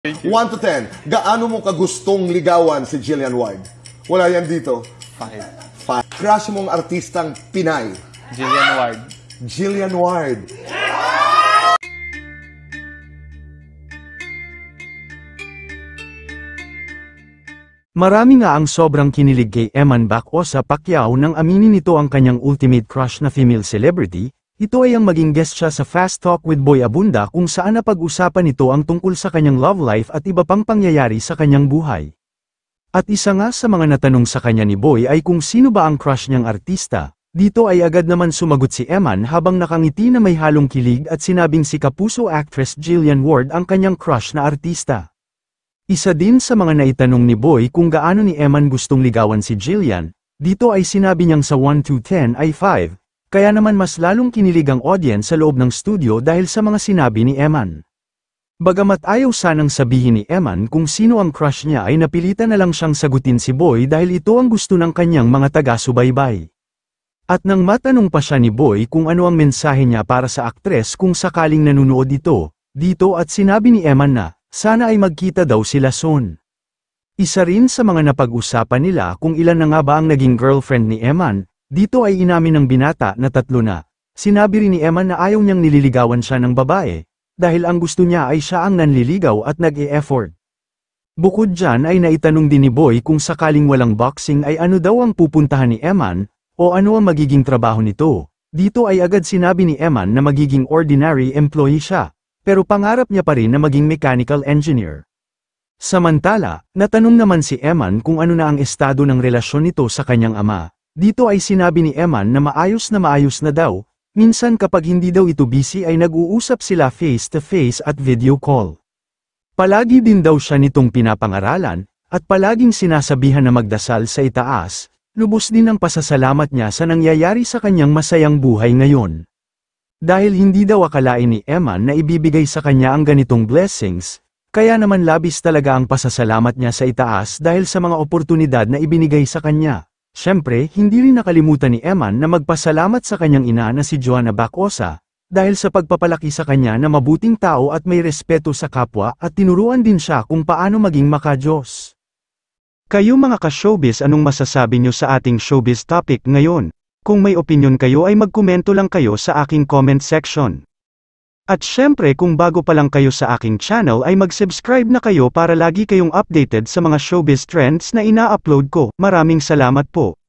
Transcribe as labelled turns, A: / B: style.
A: 1 to 10, gaano mo kagustong ligawan si Jillian Ward? Wala yan dito.
B: 5.
A: 5. Crush mong artistang Pinay?
B: Jillian Ward.
A: Jillian Ward.
C: Marami nga ang sobrang kinilig kay Eman Bacosa Pacquiao nang aminin nito ang kanyang ultimate crush na female celebrity. Ito ay ang maging guest siya sa Fast Talk with Boy Abunda kung saan napag-usapan nito ang tungkol sa kanyang love life at iba pang pangyayari sa kanyang buhay. At isa nga sa mga natanong sa kanya ni Boy ay kung sino ba ang crush niyang artista. Dito ay agad naman sumagot si Eman habang nakangiti na may halong kilig at sinabing si kapuso actress Jillian Ward ang kanyang crush na artista. Isa din sa mga naitanong ni Boy kung gaano ni Eman gustong ligawan si Jillian, dito ay sinabi niyang sa 1 to 10 ay 5. Kaya naman mas lalong kinilig ang audience sa loob ng studio dahil sa mga sinabi ni Eman. Bagamat ayaw sanang sabihin ni Eman kung sino ang crush niya ay napilitan na lang siyang sagutin si Boy dahil ito ang gusto ng kanyang mga taga-subaybay. At nang matanong pa siya ni Boy kung ano ang mensahe niya para sa aktres kung sakaling nanunood ito, dito at sinabi ni Eman na, sana ay magkita daw sila soon. Isa rin sa mga napag-usapan nila kung ilan na nga ba ang naging girlfriend ni Eman. Dito ay inamin ng binata na 3 na. Sinabi rin ni Eman na ayaw niyang nililigawan siya ng babae, dahil ang gusto niya ay siya ang nanliligaw at nag-e-effort. Bukod dyan ay naitanong din ni Boy kung sakaling walang boxing ay ano daw ang pupuntahan ni Eman, o ano ang magiging trabaho nito. Dito ay agad sinabi ni Eman na magiging ordinary employee siya, pero pangarap niya pa rin na maging mechanical engineer. Samantala, natanong naman si Eman kung ano na ang estado ng relasyon nito sa kanyang ama. Dito ay sinabi ni Eman na maayos na daw, minsan kapag hindi daw ito busy ay nag-uusap sila face-to-face at video call. Palagi din daw siya nitong pinapangaralan, at palaging sinasabihan na magdasal sa itaas, lubos din ang pasasalamat niya sa nangyayari sa kanyang masayang buhay ngayon. Dahil hindi daw akalain ni Eman na ibibigay sa kanya ang ganitong blessings, kaya naman labis talaga ang pasasalamat niya sa itaas dahil sa mga oportunidad na ibinigay sa kanya. Siyempre, hindi rin nakalimutan ni Eman na magpasalamat sa kanyang ina na si Joanna Bacosa, dahil sa pagpapalaki sa kanya na mabuting tao at may respeto sa kapwa at tinuruan din siya kung paano maging maka-Diyos. Kayo mga ka-showbiz, anong masasabi nyo sa ating showbiz topic ngayon? Kung may opinion kayo ay magkomento lang kayo sa aking comment section. At syempre kung bago pa lang kayo sa aking channel ay mag-subscribe na kayo para lagi kayong updated sa mga showbiz trends na ina-upload ko. Maraming salamat po.